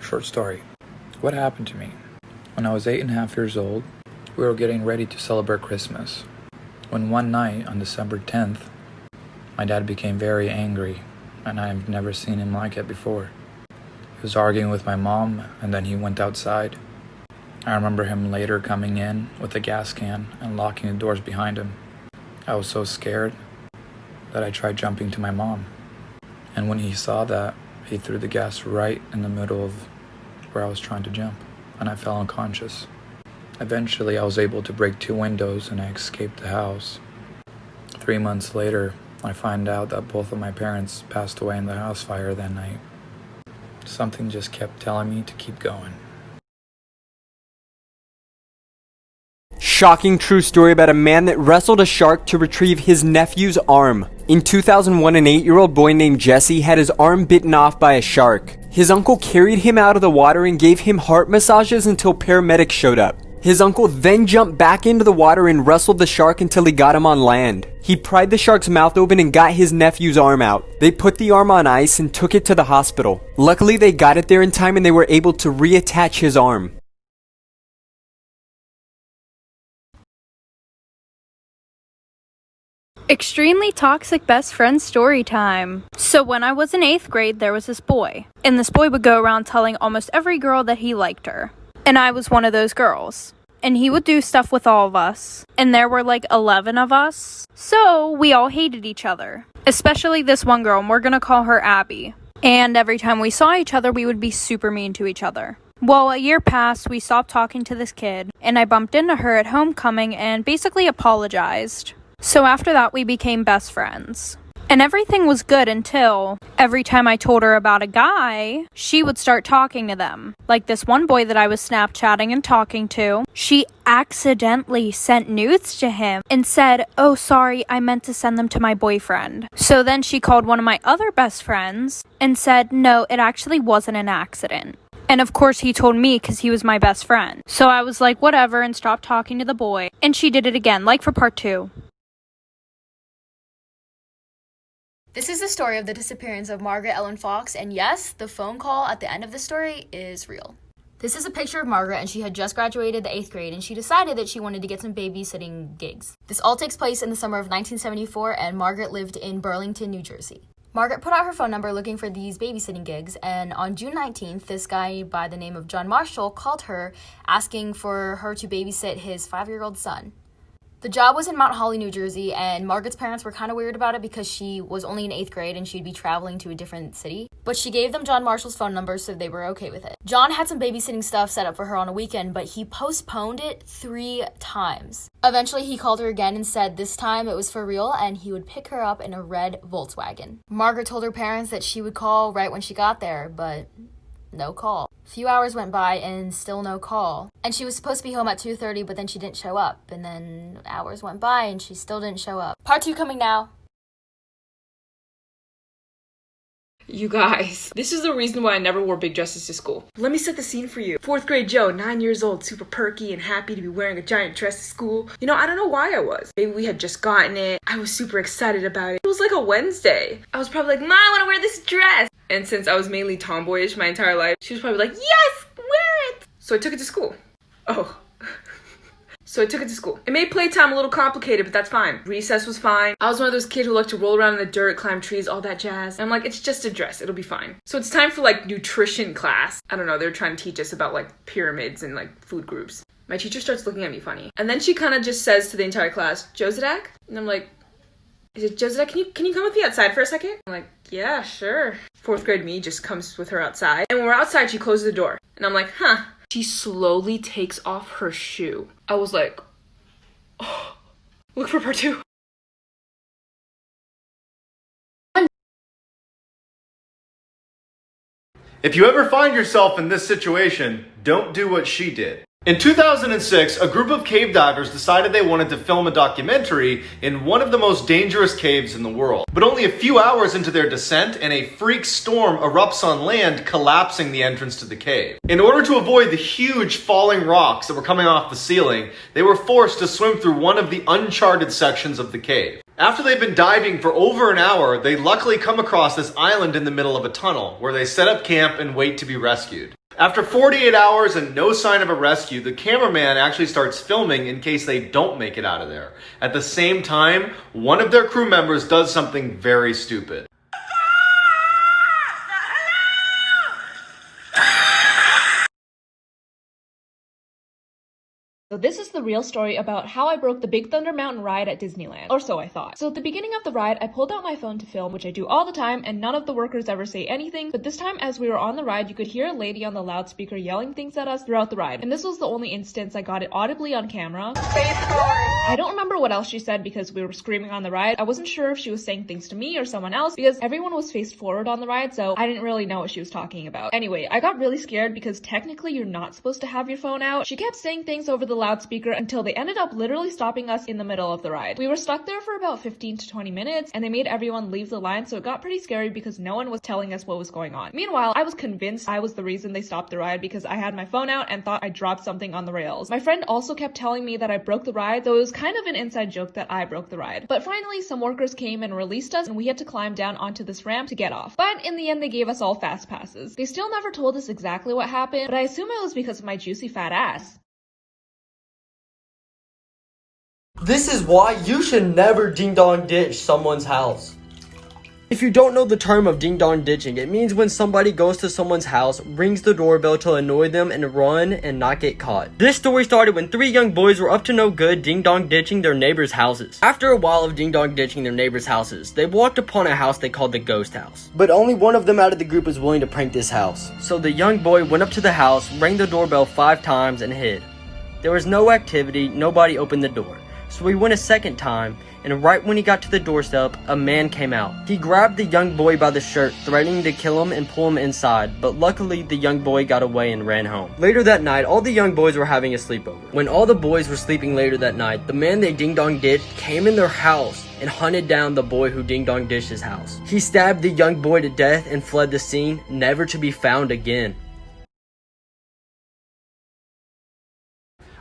Short story. What happened to me? When I was 8.5 years old, we were getting ready to celebrate Christmas, when one night on December 10th, my dad became very angry, and I've never seen him like it before. He was arguing with my mom, and then he went outside. I remember him later coming in with a gas can and locking the doors behind him. I was so scared that I tried jumping to my mom. And when he saw that, he threw the gas right in the middle of where I was trying to jump, and I fell unconscious. Eventually, I was able to break 2 windows and I escaped the house. 3 months later, I find out that both of my parents passed away in the house fire that night. Something just kept telling me to keep going. Shocking true story about a man that wrestled a shark to retrieve his nephew's arm. In 2001, an 8-year-old boy named Jesse had his arm bitten off by a shark. His uncle carried him out of the water and gave him heart massages until paramedics showed up. His uncle then jumped back into the water and wrestled the shark until he got him on land. He pried the shark's mouth open and got his nephew's arm out. They put the arm on ice and took it to the hospital. Luckily, they got it there in time and they were able to reattach his arm. Extremely toxic best friend story time. So when I was in 8th grade, there was this boy. And this boy would go around telling almost every girl that he liked her. And I was one of those girls. And he would do stuff with all of us. And there were like 11 of us. So we all hated each other. Especially this one girl, and we're gonna call her Abby. And every time we saw each other, we would be super mean to each other. Well, a year passed, we stopped talking to this kid. And I bumped into her at homecoming and basically apologized. So after that, we became best friends. And everything was good until every time I told her about a guy, she would start talking to them. Like this one boy that I was Snapchatting and talking to, she accidentally sent nudes to him and said, "Oh, sorry, I meant to send them to my boyfriend." So then she called one of my other best friends and said, "No, it actually wasn't an accident." And of course he told me because he was my best friend. So I was like, whatever, and stopped talking to the boy. And she did it again, like for part 2. This is the story of the disappearance of Margaret Ellen Fox, and yes, the phone call at the end of the story is real. This is a picture of Margaret, and she had just graduated the 8th grade, and she decided that she wanted to get some babysitting gigs. This all takes place in the summer of 1974, and Margaret lived in Burlington, New Jersey. Margaret put out her phone number looking for these babysitting gigs, and on June 19th, this guy by the name of John Marshall called her asking for her to babysit his 5-year-old son. The job was in Mount Holly, New Jersey, and Margaret's parents were kind of weird about it because she was only in 8th grade and she'd be traveling to a different city. But she gave them John Marshall's phone number, so they were okay with it. John had some babysitting stuff set up for her on a weekend, but he postponed it 3 times. Eventually, he called her again and said this time it was for real and he would pick her up in a red Volkswagen. Margaret told her parents that she would call right when she got there, but no call. A few hours went by and still no call. And she was supposed to be home at 2:30, but then she didn't show up. And then hours went by and she still didn't show up. Part 2 coming now. You guys, this is the reason why I never wore big dresses to school. Let me set the scene for you. 4th grade Joe, 9 years old, super perky and happy to be wearing a giant dress to school. You know, I don't know why I was. Maybe we had just gotten it. I was super excited about it. It was like a Wednesday. I was probably like, Mom, I want to wear this dress. And since I was mainly tomboyish my entire life, she was probably like, yes, wear it. So I took it to school. So I took it to school. It made playtime a little complicated, but that's fine. Recess was fine. I was one of those kids who liked to roll around in the dirt, climb trees, all that jazz. And I'm like, it's just a dress. It'll be fine. So it's time for like nutrition class. I don't know. They're trying to teach us about like pyramids and like food groups. My teacher starts looking at me funny. And then she kind of just says to the entire class, Josadak? And I'm like, is it Josadak? Can you come with me outside for a second? I'm like, yeah, sure. 4th grade me just comes with her outside. And when we're outside, she closes the door. And I'm like, huh. She slowly takes off her shoe. I was like, oh, look for part 2. If you ever find yourself in this situation, don't do what she did. In 2006, a group of cave divers decided they wanted to film a documentary in one of the most dangerous caves in the world. But only a few hours into their descent, and a freak storm erupts on land, collapsing the entrance to the cave. In order to avoid the huge falling rocks that were coming off the ceiling, they were forced to swim through one of the uncharted sections of the cave. After they've been diving for over an hour, they luckily come across this island in the middle of a tunnel, where they set up camp and wait to be rescued. After 48 hours and no sign of a rescue, the cameraman actually starts filming in case they don't make it out of there. At the same time, one of their crew members does something very stupid. So this is the real story about how I broke the Big Thunder Mountain ride at Disneyland, or so I thought. So at the beginning of the ride, I pulled out my phone to film, which I do all the time, and none of the workers ever say anything, but this time as we were on the ride, you could hear a lady on the loudspeaker yelling things at us throughout the ride, and this was the only instance I got it audibly on camera. I don't remember what else she said because we were screaming on the ride. I wasn't sure if she was saying things to me or someone else because everyone was faced forward on the ride, so I didn't really know what she was talking about. Anyway, I got really scared because technically you're not supposed to have your phone out. She kept saying things over the loudspeaker until they ended up literally stopping us in the middle of the ride. We were stuck there for about 15 to 20 minutes and they made everyone leave the line, so it got pretty scary because no one was telling us what was going on. Meanwhile, I was convinced I was the reason they stopped the ride because I had my phone out and thought I dropped something on the rails. My friend also kept telling me that I broke the ride, so it was kind of an inside joke that I broke the ride. But finally, some workers came and released us and we had to climb down onto this ramp to get off. But in the end, they gave us all fast passes. They still never told us exactly what happened, but I assume it was because of my juicy fat ass. This is why you should never ding-dong ditch someone's house. If you don't know the term of ding-dong ditching, it means when somebody goes to someone's house, rings the doorbell to annoy them and run and not get caught. This story started when 3 young boys were up to no good ding-dong ditching their neighbors' houses. After a while of ding-dong ditching their neighbors' houses, they walked upon a house they called the ghost house. But only one of them out of the group was willing to prank this house. So the young boy went up to the house, rang the doorbell 5 times and hid. There was no activity, nobody opened the door. So he went a second time, and right when he got to the doorstep, a man came out. He grabbed the young boy by the shirt, threatening to kill him and pull him inside, but luckily the young boy got away and ran home. Later that night, all the young boys were having a sleepover. When all the boys were sleeping later that night, the man they ding-dong ditched came in their house and hunted down the boy who ding-dong ditched his house. He stabbed the young boy to death and fled the scene, never to be found again.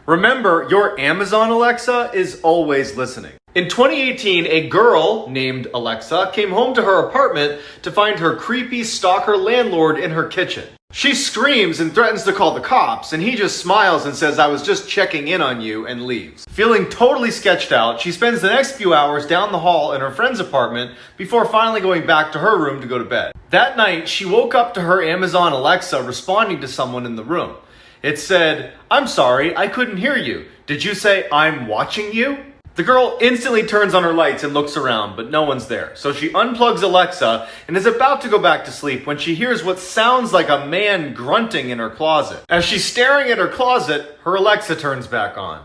Remember, your Amazon Alexa is always listening. In 2018, a girl named Alexa came home to her apartment to find her creepy stalker landlord in her kitchen. She screams and threatens to call the cops, and he just smiles and says, "I was just checking in on you," and leaves. Feeling totally sketched out, she spends the next few hours down the hall in her friend's apartment before finally going back to her room to go to bed. That night, she woke up to her Amazon Alexa responding to someone in the room. It said, "I'm sorry, I couldn't hear you. Did you say I'm watching you?" The girl instantly turns on her lights and looks around, but no one's there. So she unplugs Alexa and is about to go back to sleep when she hears what sounds like a man grunting in her closet. As she's staring at her closet, her Alexa turns back on.